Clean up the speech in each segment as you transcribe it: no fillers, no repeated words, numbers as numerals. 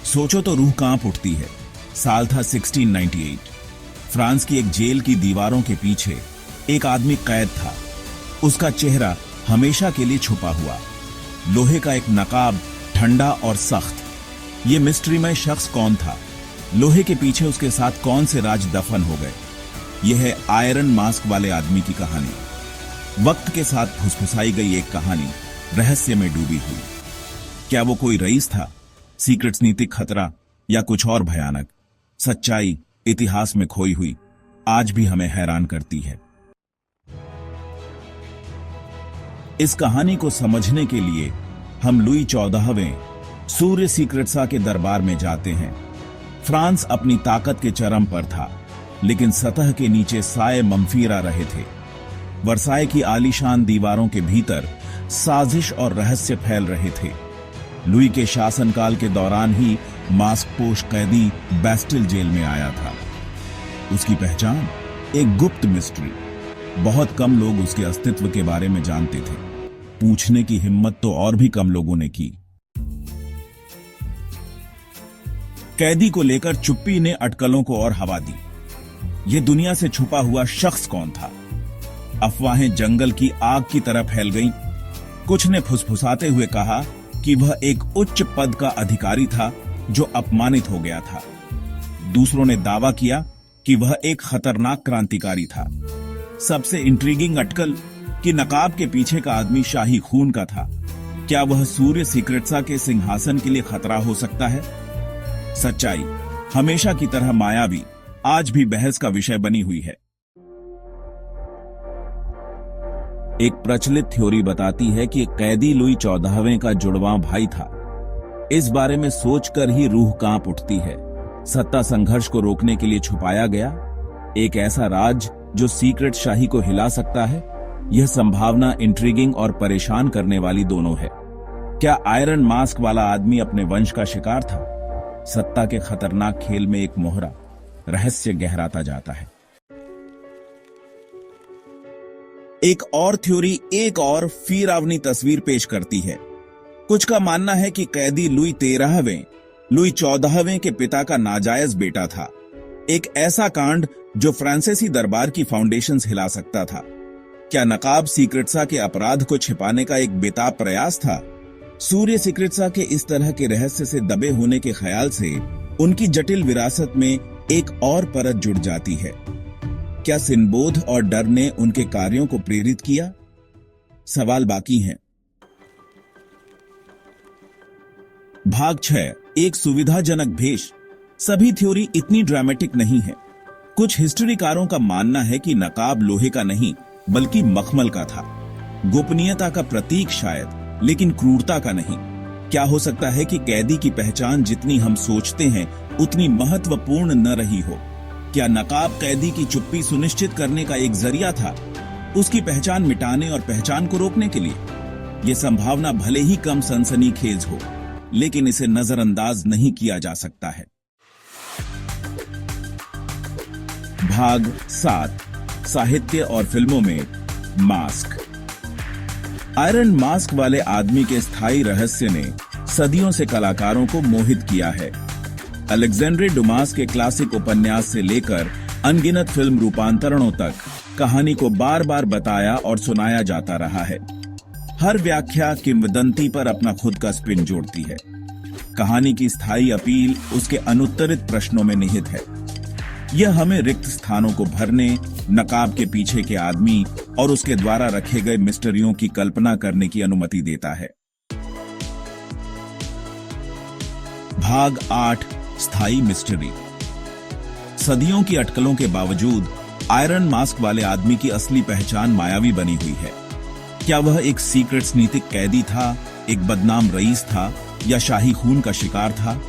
सोचो तो रूह कांप उठती है। साल था 1698। फ्रांस की एक जेल की दीवारों के पीछे एक आदमी कैद था। उसका चेहरा हमेशा के लिए छुपा हुआ, लोहे का एक नकाब, ठंडा और सख्त। ये मिस्ट्रीमय शख्स कौन था? लोहे के पीछे उसके साथ कौन से राज दफन हो गए? यह है आयरन मास्क वाले आदमी की कहानी। वक्त के साथ फुसफुसाई गई एक कहानी, रहस्य में डूबी हुई। क्या वो कोई रईस था, सीक्रेट्स नीतिक खतरा, या कुछ और भयानक? सच्चाई इतिहास में खोई हुई आज भी हमें हैरान करती है। इस कहानी को समझने के लिए हम लुई 14वें सूर्य सीक्रेट्सा के दरबार में जाते हैं। फ्रांस अपनी ताकत के चरम पर था, लेकिन सतह के नीचे साए मंफीरा रहे थे। वर्साय की आलीशान दीवारों के भीतर साजिश और रहस्य फैल रहे थे। लुई के शासनकाल के दौरान ही मास्कपोश कैदी बैस्टिल जेल में आया था। उसकी पहचान एक गुप्त मिस्ट्री। बहुत कम लोग उसके अस्तित्व के बारे में जानते थे। पूछने की हिम्मत तो और भी कम लोगों ने की। कैदी को लेकर चुप्पी ने अटकलों को और हवा दी। यह दुनिया से छुपा हुआ शख्स कौन था? अफवाहें जंगल की आग की तरह फैल गईं। कुछ ने फुसफुसाते हुए कहा कि वह एक उच्च पद का अधिकारी था जो अपमानित हो गया था। दूसरों ने दावा किया कि वह एक खतरनाक क्रांतिकारी था। सबसे इंट्रीगिंग अटकल कि नकाब के पीछे का आदमी शाही खून का था। क्या वह सूर्य सीक्रेट्सा के सिंहासन के लिए खतरा हो सकता है? सच्चाई हमेशा की तरह मायावी आज भी बहस का विषय बनी हुई है। एक प्रचलित थ्योरी बताती है कि कैदी लुई 14वें का जुड़वां भाई था। इस बारे में सोचकर ही रूह कांप उठती है। सत्ता संघर्ष को रोकने के लिए छुपाया गया एक ऐसा राज जो सीक्रेट शाही को हिला सकता है। यह संभावना इंट्रीगिंग और परेशान करने वाली दोनों है। क्या आयरन मास्क वाला आदमी अपने वंश का शिकार था? सत्ता के खतरनाक खेल में एक मोहरा, रहस्य गहराता जाता है। एक और थ्योरी एक और फीरावनी तस्वीर पेश करती है। कुछ का मानना है कि कैदी लुई 13वें लुई 14वें के पिता का नाजायज बेटा था। एक ऐसा कांड जो फ्रांसीसी दरबार की फाउंडेशंस हिला सकता था। क्या नकाब सीक्रेट्सा के अपराध को छिपाने का एक बेताब प्रयास था? सूर्य सीक्रेट्सा के इस तरह के रहस्य से दबे होने के ख्याल से उनकी जटिल विरासत में एक और परत जुड़ जाती है। क्या सिनबोध और डर ने उनके कार्यों को प्रेरित किया? सवाल बाकी हैं। भाग 6, एक सुविधाजनक भेष। सभी थ्योरी इतनी ड्रामेटिक नहीं है। कुछ हिस्ट्रीकारों का मानना है कि नकाब लोहे का नहीं बल्कि मखमल का था। गोपनीयता का प्रतीक शायद, लेकिन क्रूरता का नहीं। क्या हो सकता है कि कैदी की पहचान जितनी हम सोचते हैं उतनी महत्वपूर्ण न रही हो? क्या नकाब कैदी की चुप्पी सुनिश्चित करने का एक जरिया था, उसकी पहचान मिटाने और पहचान को रोकने के लिए? यह संभावना भले ही कम सनसनीखेज हो, लेकिन इसे नजरअंदाज नहीं किया जा सकता है। भाग 7, साहित्य और फिल्मों में मास्क। आयरन मास्क वाले आदमी के स्थायी रहस्य ने सदियों से कलाकारों को मोहित किया है। अलेक्जेंड्रे डुमास के क्लासिक उपन्यास से लेकर अनगिनत फिल्म रूपांतरणों तक कहानी को बार बार बताया और सुनाया जाता रहा है। हर व्याख्या किंवदंती पर अपना खुद का स्पिन जोड़ती है। कहानी की स्थायी अपील उसके अनुत्तरित प्रश्नों में निहित है। यह हमें रिक्त स्थानों को भरने, नकाब के पीछे के आदमी और उसके द्वारा रखे गए मिस्टरियों की कल्पना करने की अनुमति देता है। भाग 8, स्थायी मिस्टरी। सदियों की अटकलों के बावजूद आयरन मास्क वाले आदमी की असली पहचान मायावी बनी हुई है। क्या वह एक सीक्रेट्स नीतिक कैदी था, एक बदनाम रईस था, या शाही खून का शिकार था?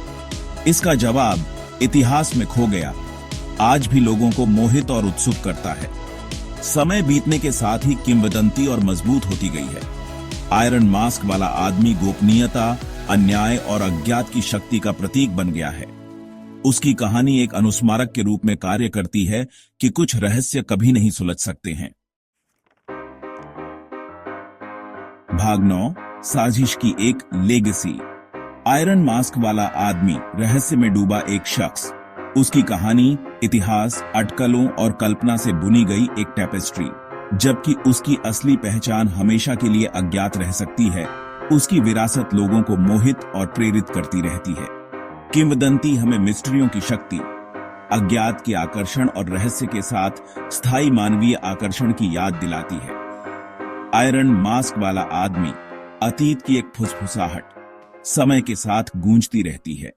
इसका जवाब इतिहास में खो गया, आज भी लोगों को मोहित और उत्सुक करता है। समय बीतने के साथ ही किंवदंती और मजबूत होती गई है। आयरन मास्क वाला आदमी गोपनीयता, अन्याय और अज्ञात की शक्ति का प्रतीक बन गया है। उसकी कहानी एक अनुस्मारक के रूप में कार्य करती है कि कुछ रहस्य कभी नहीं सुलझ सकते हैं। भाग 9, साजिश की एक लेगेसी। आयरन मास्क वाला आदमी रहस्य में डूबा एक शख्स। उसकी कहानी इतिहास, अटकलों और कल्पना से बुनी गई एक टेपेस्ट्री। जबकि उसकी असली पहचान हमेशा के लिए अज्ञात रह सकती है, उसकी विरासत लोगों को मोहित और प्रेरित करती रहती है। किंवदंती हमें मिस्ट्रियों की शक्ति, अज्ञात के आकर्षण और रहस्य के साथ स्थायी मानवीय आकर्षण की याद दिलाती है। आयरन मास्क वाला आदमी अतीत की एक फुसफुसाहट समय के साथ गूंजती रहती है।